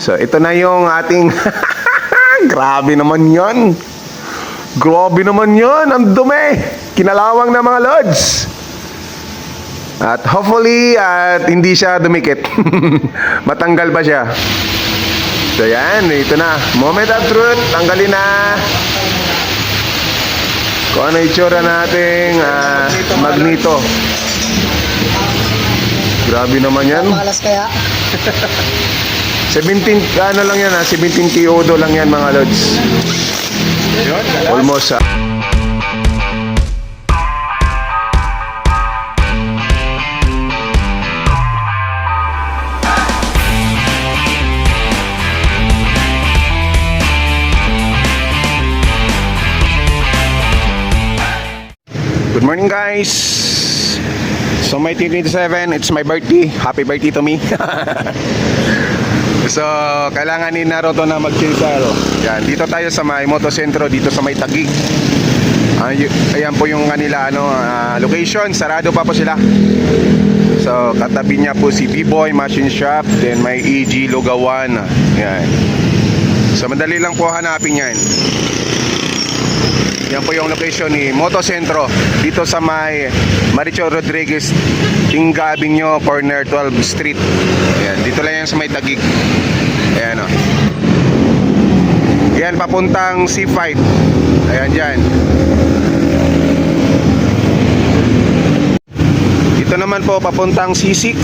So ito na yung ating grabe naman yan. Grabe naman yan. Ang dumi. Kinalawang na mga lods. At hopefully hindi siya dumikit. Matanggal pa siya. So yan, ito na. Moment of truth. Tanggalin na. Kung ano itsura nating magneto. Grabe naman yan. Malas kaya. 17 ano lang yan 17 kiodo lang yan mga lods. Almost Good morning guys. So my 27, it's my birthday. Happy birthday to me. So kailangan ni Naruto na mag-chinsaro. Yan, dito tayo sa may Motosentro, dito sa may Taguig. Ayan po yung kanila location. Sarado pa po sila. So katabi niya po si B-Boy Machine Shop. Then may EG Lugawan. Yan. So madali lang po hanapin yan. Yan po yung location ni Motosentro dito sa may Maricho Rodriguez Chinga Avenue, corner 12th Street. Ayan, dito lang yan sa may Taguig. Ayan o. Yan, papuntang C5. Ayan dyan. Dito naman po papuntang C6.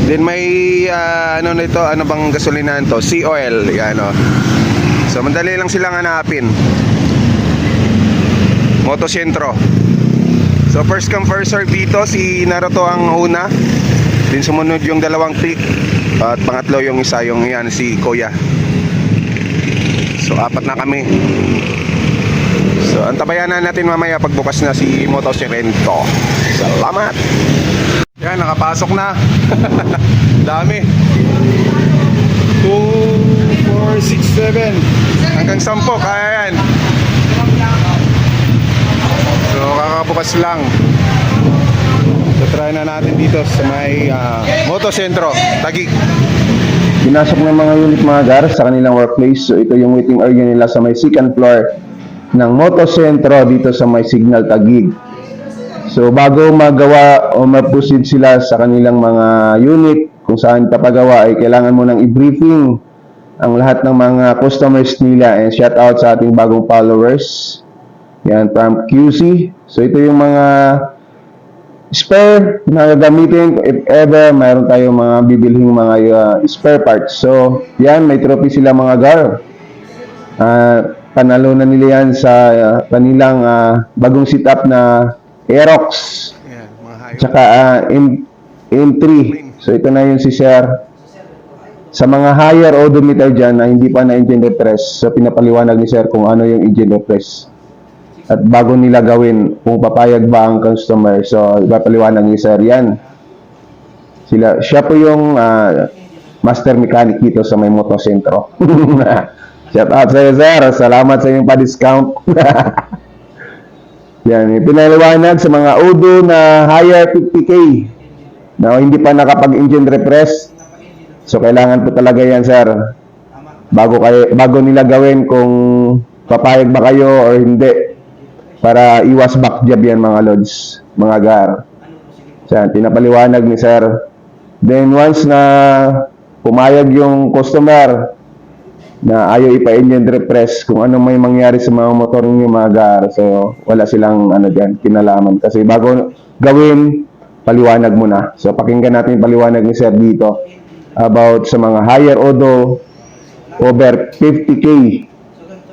Then may ano nito, ano bang gasolinahan to? Sea Oil. Ayan o. So madali lang silang hanapin. Motosentro. So first come first serve dito, si Naruto ang una. Then sumunod yung dalawang click. At pangatlo yung isa, yung yan, si Kuya. So apat na kami. So antabayanan natin mamaya pagbukas na si Motosentro. Salamat. Yan, nakapasok na. Dami. 2, 4, 6, 7 hanggang 10, kaya yan. So kakabukas lang. So try na natin dito sa may Motosentro, Taguig. Pinasok ng mga unit mga gar sa kanilang workplace. So ito yung waiting area nila sa may second floor ng Motosentro dito sa may Signal Taguig. So bago magawa o ma-proceed sila sa kanilang mga unit kung saan papagawa ay kailangan mo nang i-briefing ang lahat ng mga customers nila. And shout out sa ating bagong followers. Yan, from QC. So ito yung mga spare na gagamitin if ever mayroon tayong mga bibilhing mga spare parts. So yan, may trophy sila mga gar. Panalo na nila yan sa kanilang bagong setup na Aerox. Tsaka M3. So ito na yung si Sir. Sa mga higher odometer dyan na hindi pa na engine repress, so pinapaliwanag ni Sir kung ano yung engine repress. At bago nila gawin, kung papayag ba ang customer, so ipapaliwanag ni Sir yan. Siya po yung master mechanic dito sa may Motosentro. Shout out sa iyo, Sir. Salamat sa inyong pa-discount. Yan, pinaliwanag sa mga Odo na higher 50K na hindi pa nakapag-engine repress. So kailangan po talaga yan, Sir. Bago nila gawin kung papayag ba kayo or hindi. Para iwas back job yan mga lods, mga gar. So, pinapaliwanag ni Sir. Then once na pumayag yung customer na ayaw ipa-engine repress, kung ano may mangyari sa mga motor niyo mga gar, so wala silang kinalaman. Kasi bago gawin, paliwanag mo na. So pakinggan natin yung paliwanag ni Sir dito about sa mga higher odo over 50K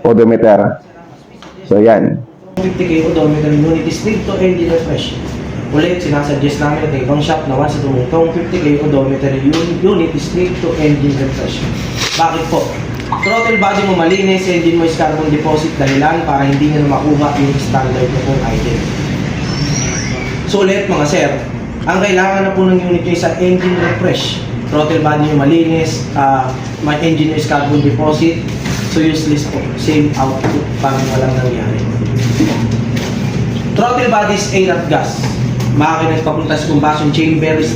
odometer. So yan. 50K odometer unit is need to engine refresh. Ulit, sinasuggest namin at ibang shop na once itong 50K odometer unit is need to engine refresh. Bakit po? Throttle body mo malinis, engine mo is carbon deposit dahilan para hindi nyo makuha yung standard na pong idle. So ulit mga sir, ang kailangan na po ng unit nyo is engine refresh. Throttle body nyo malinis, my engine is carbon deposit, so useless po, same output, parang walang nangyari. Throttle body is air at gas. Makina papunta sa combustion chamber is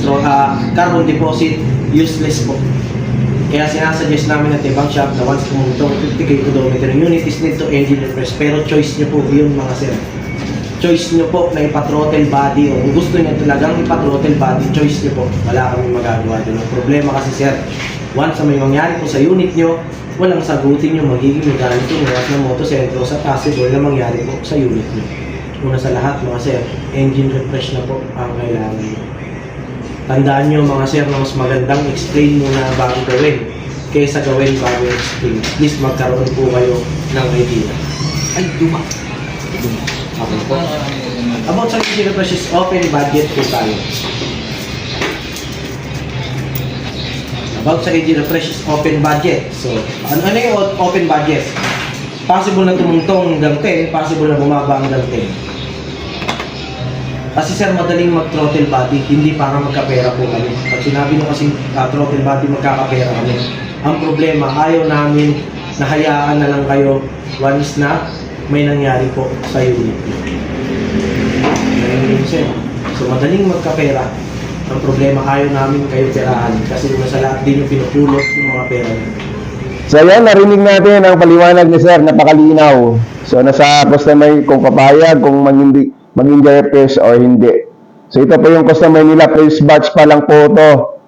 carbon deposit, useless po. Kaya sinasuggest namin at ibang shop na once tumutong 50k odometer unit is need to engine refresh. Pero choice nyo po yun mga sir. Choice nyo po na ipa-throttle body o kung gusto nyo talagang ipa-throttle body, choice nyo po. Wala kami magagawa doon. Ang problema kasi sir, once na may mangyari po sa unit nyo, walang sagutin yung magiging mekaniko ng motosentro sa possible na mangyari po sa unit nyo. Una sa lahat mga sir, engine refresh na po ang kailangan nyo. Tandaan nyo mga sir na mas magandang explain muna bago gawin kaysa gawin bago explain. At least magkaroon po kayo ng idea. Ay, duma. Okay po. About sa engine refresh is open budget po tayo. About sa engine refresh is open budget. So, ano yung open budget? Possible na tumungtong hanggang 10, possible na bumaba hanggang 10. Kasi sir, madaling mag-throttle body, hindi para magkapera po kami. Pag sinabi nyo kasi throttle body, magkakapera kami. Ang problema, ayaw namin na hayaan na lang kayo once na may nangyari po sa unit nyo. Ganun sir. So, madaling magkapera. Ang problema, ayaw namin kayo perahan kasi sa lahat din yung pinupulot yung mga pera nyo. So yan, narinig natin ang paliwanag ni sir, napakalinaw. So nasa customer kung papayag, kung mag-engine refresh or hindi. So ito po yung customer nila, first batch pa lang po ito.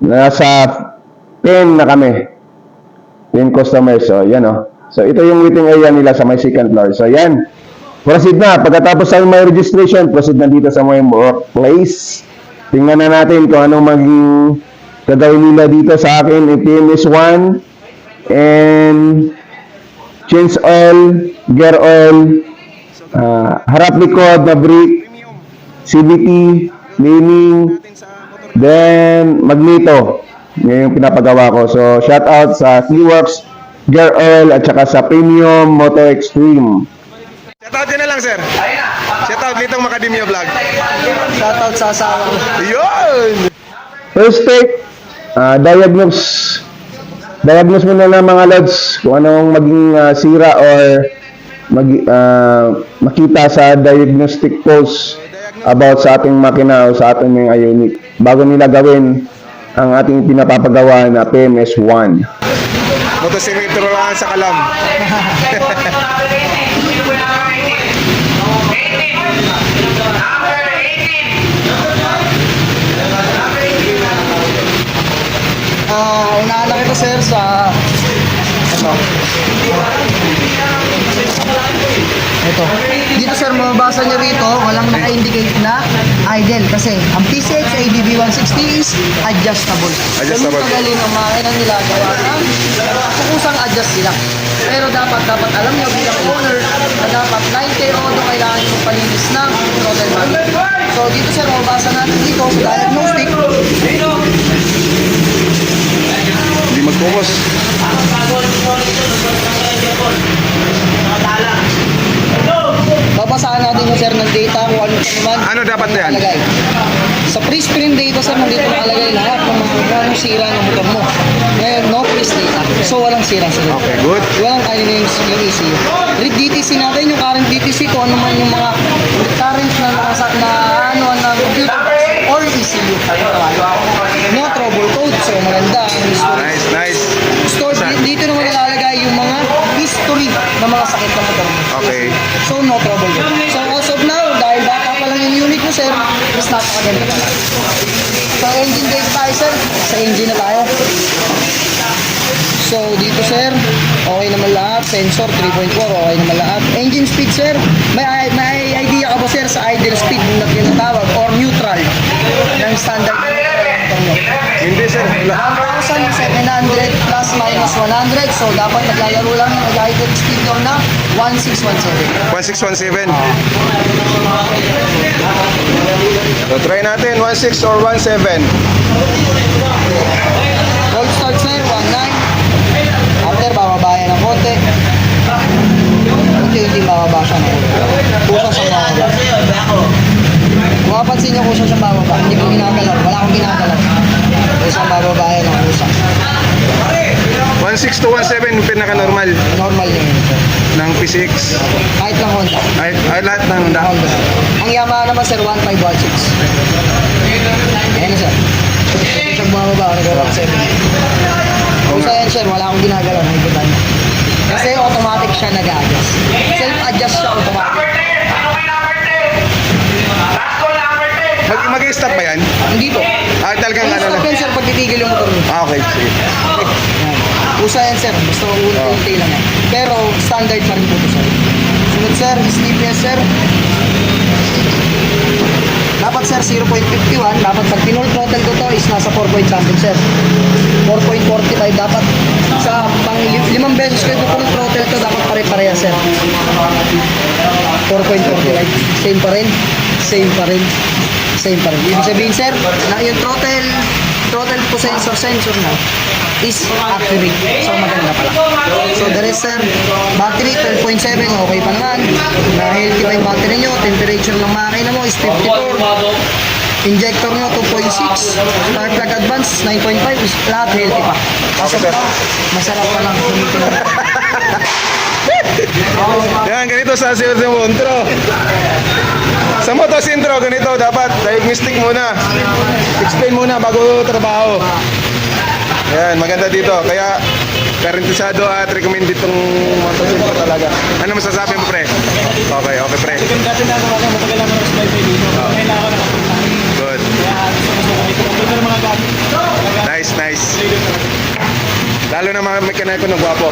Nasa 10 na kami. 10 customers. So yan o. So ito yung waiting area nila sa may second floor. So yan. Proceed na. Pagkatapos sa may registration, proceed na dito sa may workplace. Tingnan na natin kung anong maging gagawin nila dito sa akin. PMS 1 and change oil, gear oil, harap likod na brake, CVT, cleaning, then magneto. Yan yung pinapagawa ko. So shout out sa Clearworks, gear oil at saka sa Premium Moto Extreme. Shoutout yun na lang, sir. Shoutout nitong Macademia Vlog. Shoutout sa asawa ko. Yun! First take, diagnose muna ng mga lods kung anong maging sira or makita sa diagnostic post about sa ating makina o sa ating mga unit bago nila gawin ang ating pinapapagawa na PMS 1. Motosimetro lang sa kalam. Unahan kita sir sa ito. Dito sir, mababasa nyo rito, walang naka-indicate na idle kasi ang PCX ADB 160 is adjustable. Adjustable. So, yung tagalin ang makina nila gawa ng kusang adjust sila. Pero dapat alam nyo bilang owner na dapat 9K odo kailangan nyo palinis ng throttle body. So dito sir, mababasa natin dito sa diagnostic. Hindi mag-focus. Babasahan natin yung sir ng data kung ano naman. Ano dapat na yan? Nakalagay. Sa pre-screen data sir, nandito nakalagay lahat ng mga kung anong sira ng motor mo. Ngayon, no pre-screen data. So walang sira sir. Okay, good. Walang ano yung ECU. Read DTC natin, yung current DTC, kung ano man yung mga current na computer or ECU. No trouble code. So maganda. Nice, nice. Store, dito naman nalalagay yung mga history ng mga sakit ng motor mo. Okay. So no trouble yun. So as of now, dahil bata pa lang yung unit mo sir, mas napakaganda pa lang. So engine gauge tayo sir, sa engine na tayo. So dito sir, okay naman lahat. Sensor 3.4, okay naman lahat. Engine speed sir, may idea ka ba sir sa idle speed na tinatawag or neutral ng standard Hindi, sir. 1,700 plus minus 100. So dapat naglalaro lang ng idle speed lang na 1617. 1617. So, try natin. 16 or 17. Gold start sir, 19. After, bababayan ng konti. Unti-unti bababa siya ng konti. Kusa sa bababa. Kung mapansin nyo kusa sa bababa, hindi ko ginagalaw. Wala akong ginagalaw. Kusa bababayan ng kusa. 16 to 17 yung pinaka-normal Normal yun sir. ng P6. Kahit ng Honda. Ay lahat ng Honda. Honda. Ang Yamaha naman sir, 1516. Ayan na sir. Pag bumababa, nag-rock 7. Kung sa yan, sir, wala akong ginagalaw, nakikita niyo. Kasi automatic siya nag-adjust. Self-adjust siya automatic. Mag-stop ba yan? Hindi po. Talagang Yung ano stop lang. yan, sir, pag titigil yung motor mo. Okay, sige. Yan. Usa yan, sir. Basta unti-unti lang yan. Pero standard pa rin po ito, sir. Sunod, sir, sleepiness, sir. Dapat, sir, 0.51. Dapat pag pinol throttle ko to is nasa 4 point something, sir. 4.45 dapat. Sa pang 5 beses ko ito pinol throttle to, dapat pare-pareha, sir. 4.45. Same pa rin. Same pa rin. Same pa rin. Ibig sabihin, sir, na yung throttle po sensor na is accurate. So, maganda pala. So, the rest, sir, battery 12.7, okay pa naman. Na healthy pa yung battery nyo. Temperature ng makina mo is 54. Injector nyo 2.6. Spark plug advance 9.5. Is lahat healthy pa. Masarap pa lang. Yan, ganito sa sales ng intro. Sa motos intro, ganito dapat diagnostic muna. Explain muna bago trabaho. Yan, maganda dito. Kaya garantisado at recommended itong motos intro talaga. Ano masasabi mo, pre? Okay, pre. Dati na ako kasi matagal lang ako sa dito. Kailangan ako nakapuntahan. Good. Kaya gusto ko dito. Ito ng mga gamit. Nice. Lalo na mga mekaniko ng gwapo.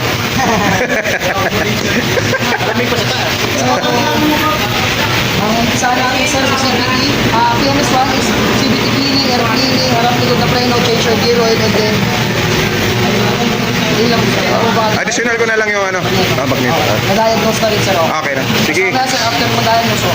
Lamig pa sa taas. Ang umpisa natin, sir, sa CVT, PMS1 is CVT cleaning, air cleaning, harap likod na preno, change your gear oil, and then yun lang, sir. Additional ko na lang yung ano, magnet. Na-diagnose na rin, sir. Okay na. Sige. Kaya, sir, after ma-diagnose,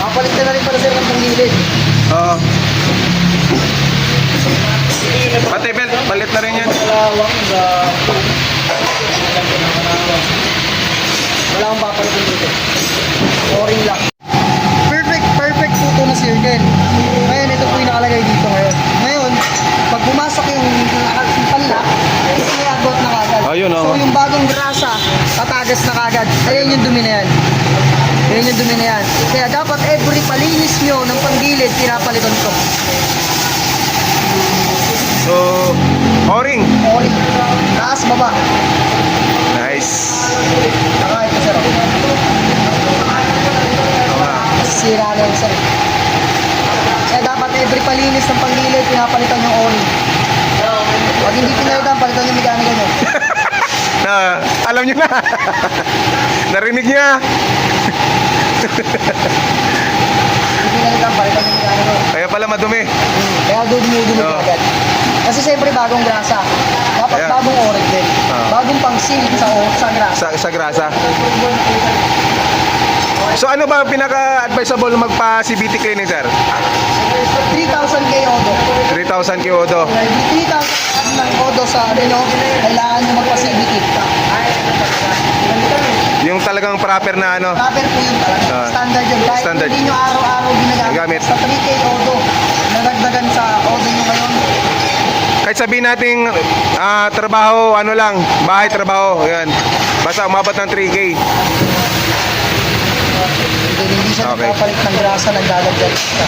Kapalit ka na rin pala, sir, ng panggilid. Oo. Pati belt, palit na rin yan. Wala akong papalitin dito. O-ring lang. Perfect po ito na circle. Ngayon, ito po yung nakalagay dito ngayon. Ngayon, pag pumasok yung panlock, may agot na kagad. Ayun, So, yung bagong grasa, tatagas na kagad. Ayan yung dumi na yan. Ayan yung dumi na yan. Kaya dapat every palinis nyo ng panggilid, pinapalitan ko. So, O-ring. O-ring. Taas, baba. Nice. Saka ito, sir. Sira na yung sir. Kaya dapat every palinis ng panggilid, pinapalitan yung O-ring. Pag hindi pinalitan, palitan yung mekanika nyo. Alam niyo na. Narinig niya. Hindi pinalitan, palitan yung mekanika nyo. Kaya pala madumi. Kaya dumi-dumi Oo. agad. Kasi siyempre bagong grasa. Dapat Kaya- bagong O-ring din. Bagong pang-seal sa grasa. Sa grasa. So ano ba pinaka-advisable magpa-CVT cleaning, sir? 3,000 kay Odo. 3,000 kyodo. 3,000 ng Odo sa ano, kailangan nyo magpa-CBT. Yung talagang proper na ano. Proper po yun talaga. Standard yun. Kahit Standard. hindi nyo araw-araw ginagamit. Gamit. Sa 3K Odo. Nadagdagan sa Odo nyo ngayon. Kahit sabihin nating trabaho, ano lang, bahay trabaho, yan. Basta umabot ng 3K. Hindi siya Okay. nagpapalit ng grasa, nagdadagdag siya.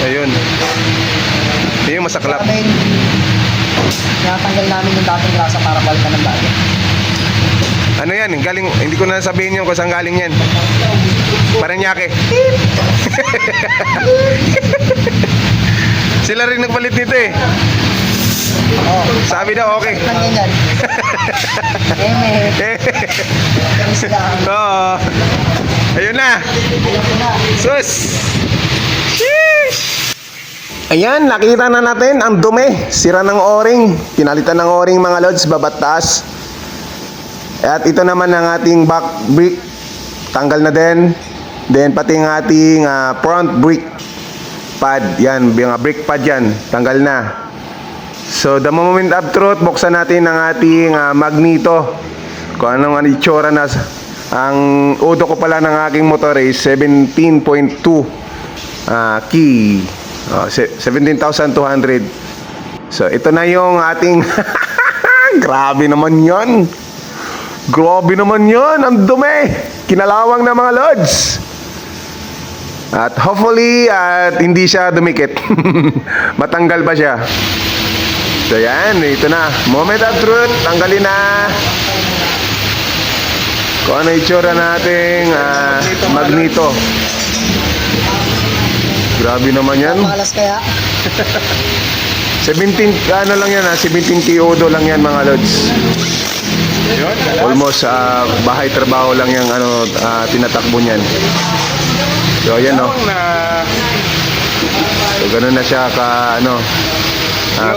Ayun. Yun yung masaklap. Namin, natanggal namin yung dating grasa para palitan ng bago. Ano yan? Galing, hindi ko na sabihin yun kung saan galing yan. Paranaque. Sila rin nagpalit nito eh. Oh, Sabi daw okay. nang ganyan. Please lang. Oo. Ayun na. Ayoko na. Sus! Sheesh! Ayan, nakita na natin ang dumi. Sira ng o-ring. Pinalitan ng o-ring mga lods, babat taas. At ito naman ang ating back brake. Tanggal na din. Then pati ang ating front brake pad. Yan, yung brake pad yan. Tanggal na. So the moment of truth, buksan natin ang ating magneto. Kung anong itsura na. Ang odo ko pala ng aking motor is 17.2 key. 17,200. So ito na yung ating Grabe naman yan. Grabe naman yan. Ang dumi. Kinalawang na mga lods. At hopefully, hindi siya dumikit. Matanggal ba siya? So yan, ito na. Moment of truth. Tanggalin na. Kung ano itsura nating magneto. Grabe naman yan. Malas kaya. 17, ano lang yan 17 TOD lang yan mga lods. Almost bahay trabaho lang yung tinatakbo niyan. So ayan no. So ganun na siya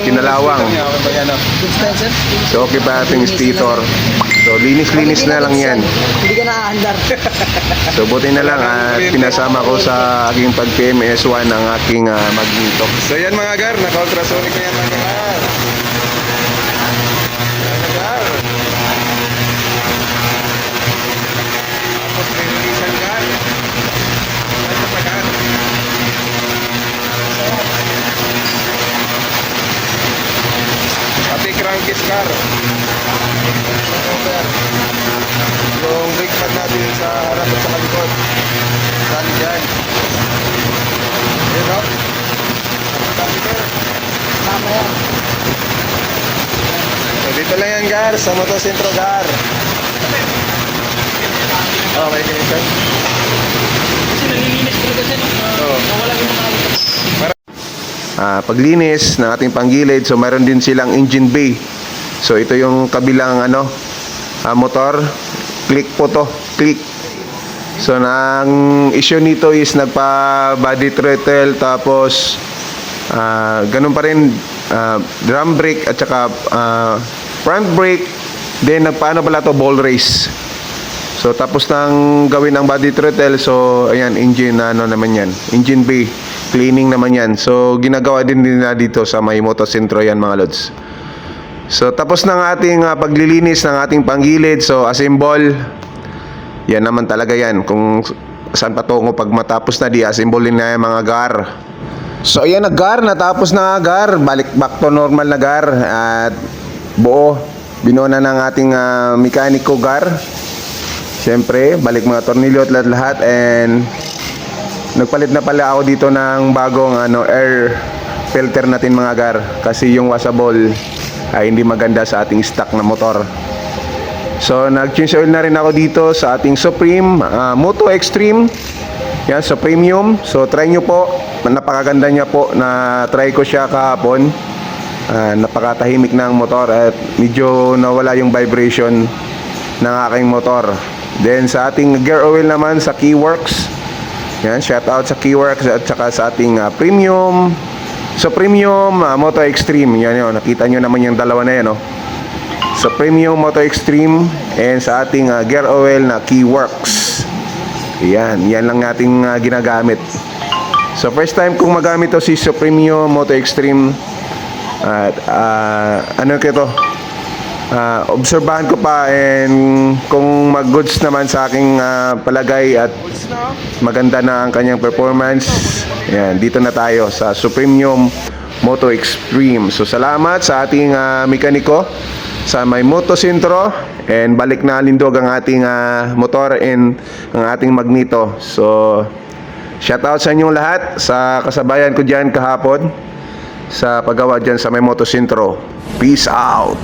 kinalawang. Good Spencer. So okay pa ating stator. So linis-linis na lang yan. Hindi ka naaandar. So buti na lang pinasama ko sa aking pag-PMS1 ang aking magneto. So yan mga gar, naka-ultrasonic na yan mga gar. Tapos pinilisan gar. Ito pa gar. Pati crankcase gar. Yung brake pad natin sa harap at sa likod. Sali dyan. Yun o. Sali dyan. Tama yan. So dito lang yan gar, sa Motosentro gar. Oh, may kinisan. Kasi nalilinis ko kasi wala yung mga Paglinis ng ating panggilid, so meron din silang engine bay. So ito yung kabilang motor. Click po to, click. So ang issue nito is nagpa body throttle, tapos ganun pa rin drum brake at saka front brake, then nagpaano pala to, ball race. So tapos nang gawin ang body throttle, so ayan, engine naman yan, engine bay cleaning naman yan. So ginagawa din nila dito sa may Motosentro yan mga lods. So tapos ng ating paglilinis ng ating panggilid, so assemble. Yan naman talaga yan. Kung saan patungo pag matapos na, di assemble na yung mga gar. So ayan na gar, natapos na gar. Balik back to normal na gar. At buo, binuo na ng ating mekaniko gar. Siyempre, balik mga tornilyo at lahat. And nagpalit na pala ako dito ng bagong air filter natin mga gar. Kasi yung washable ay hindi maganda sa ating stock na motor. So nag-change oil na rin ako dito sa ating Supreme Moto Extreme. Yan, sa premium. So try nyo po. Napakaganda niya po. Na try ko siya kahapon. Napakatahimik ng motor at medyo nawala yung vibration ng aking motor. Then sa ating gear oil naman sa Keyworks. Yan, shout out sa Keyworks at saka sa ating premium. So premium Moto Extreme, yan yun, nakita nyo naman yung dalawa na yan, no? So premium Moto Extreme and sa ating gear oil na Keyworks. Yan lang ating ginagamit. So first time kong magamit to si Premium Moto Extreme. At obserbahan ko pa, and kung mag-goods naman sa aking palagay at maganda na ang kanyang performance, yan, dito na tayo sa Supremium Moto Extreme. So salamat sa ating mekaniko sa may Motosentro, and balik na lindog ang ating motor and ang ating magneto. So shout out sa inyong lahat, sa kasabayan ko dyan kahapon sa paggawa dyan sa may Motosentro. Peace out.